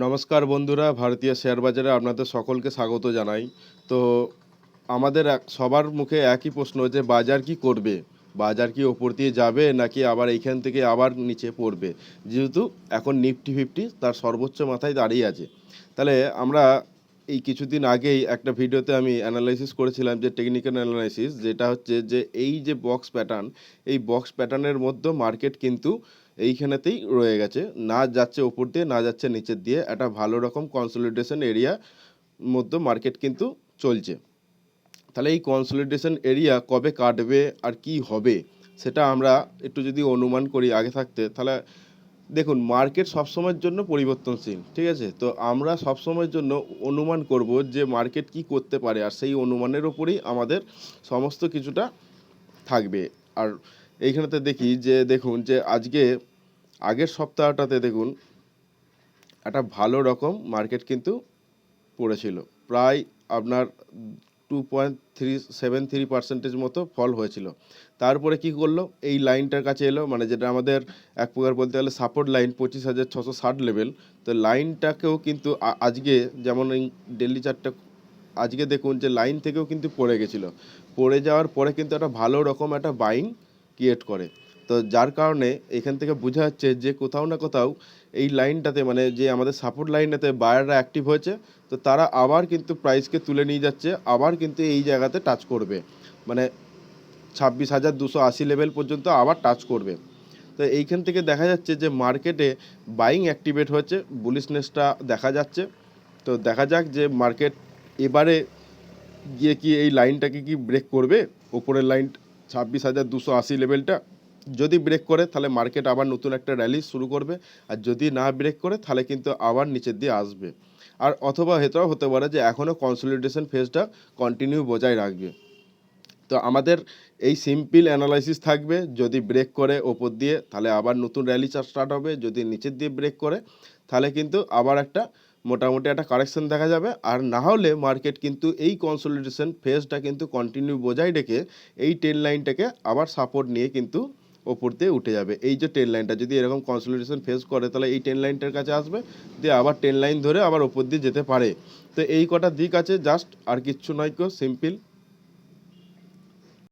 নমস্কার বন্ধুরা, ভারতীয় শেয়ার বাজারে আপনাদের সকলকে স্বাগত জানাই। তো আমাদের সবার মুখে একই প্রশ্ন যে বাজার কি করবে? বাজার কি ওপর দিয়ে যাবে নাকি আবার এইখান থেকে আবার নিচে পড়বে? যেহেতু এখন নিফটি ফিফটি তার সর্বোচ্চ মাথায় দাঁড়িয়ে আছে। তাহলে আমরা এই কিছুদিন আগেই একটা ভিডিওতে আমি অ্যানালাইসিস করেছিলাম, যে টেকনিক্যাল অ্যানালাইসিস, যেটা হচ্ছে যে এই যে বক্স প্যাটার্ন, এই বক্স প্যাটার্নের মধ্যে মার্কেট কিন্তু এইখানেতেই রয়ে গেছে, না যাচ্ছে ওপর দিয়ে না যাচ্ছে নিচের দিয়ে। একটা ভালো রকম কনসলিডেশন এরিয়া মধ্যে মার্কেট কিন্তু চলছে। তাহলে এই কনসলিডেশন এরিয়া কবে কাটবে আর কি হবে সেটা আমরা একটু যদি অনুমান করি আগে থাকতে, তাহলে দেখুন, মার্কেট সবসময়ের জন্য পরিবর্তনশীল, ঠিক আছে? তো আমরা সবসময়ের জন্য অনুমান করব যে মার্কেট কি করতে পারে, আর সেই অনুমানের ওপরেই আমাদের সমস্ত কিছুটা থাকবে। আর এইখানেতে দেখি যে, দেখুন যে আজকে আগের সপ্তাহটাতে দেখুন একটা ভালো রকম মার্কেট কিন্তু পড়েছিল, প্রায় আপনার 2.373% মতো ফল হয়েছিল। তারপরে কি করলো, এই লাইনটার কাছে এলো, মানে যেটা আমাদের এক প্রকার বলতে গেলে সাপোর্ট লাইন 25,660 লেভেল। তো লাইনটাকেও কিন্তু আজকে যেমন এই ডেলি চার্টটা, আজকে দেখুন যে লাইন থেকেও কিন্তু পড়ে গেছিলো। পড়ে যাওয়ার পরে কিন্তু একটা ভালো রকম একটা বাইং ক্রিয়েট করে। তো যার কারণে এখান থেকে বোঝা যাচ্ছে যে কোথাও না কোথাও এই লাইনটাতে, মানে যে আমাদের সাপোর্ট লাইনটাতে বায়াররা অ্যাক্টিভ হয়েছে। তো তারা আবার কিন্তু প্রাইসকে তুলে নিয়ে যাচ্ছে, আবার কিন্তু এই জায়গাতে টাচ করবে, মানে 26,280 লেভেল পর্যন্ত আবার টাচ করবে। তো এইখান থেকে দেখা যাচ্ছে যে মার্কেটে বাইং অ্যাক্টিভেট হয়েছে, বুলিশনেসটা দেখা যাচ্ছে। তো দেখা যাক যে মার্কেট এবারে গিয়ে কি এই লাইনটাকে কি ব্রেক করবে, ওপরের লাইন 26,280 লেভেলটা। যদি ব্রেক করে তাহলে মার্কেট আবার নতুন একটা র্যালি শুরু করবে, আর যদি না ব্রেক করে তাহলে কিন্তু আবার নিচের দিয়ে আসবে। আর অথবা এটাও হতে পারে যে এখনও কনসলিডেশন ফেজটা কন্টিনিউ বজায় রাখবে। তো আমাদের এই সিম্পল অ্যানালাইসিস থাকবে, যদি ব্রেক করে ওপর দিয়ে তাহলে আবার নতুন র্যালি স্টার্ট হবে, যদি নিচের দিয়ে ব্রেক করে তাহলে কিন্তু আবার একটা মোটামুটি একটা কারেকশন দেখা যাবে। আর না হলে মার্কেট কিন্তু এই কনসলিডেশন ফেজটা কিন্তু কন্টিনিউ বজায় রেখে এই ট্রেন লাইনটাকে আবার সাপোর্ট নিয়ে কিন্তু ওপর দিয়ে উঠে যাবে। এই যে ট্রেন লাইনটা যদি এরকম কনসলিডেশন ফেস করে তাহলে এই ট্রেন লাইনটার কাছে আসবে, দিয়ে আবার ট্রেন লাইন ধরে আবার ওপর দিয়ে যেতে পারে। তো এই কটা দিক আছে, জাস্ট আর কিচ্ছু নয়, সিম্পল।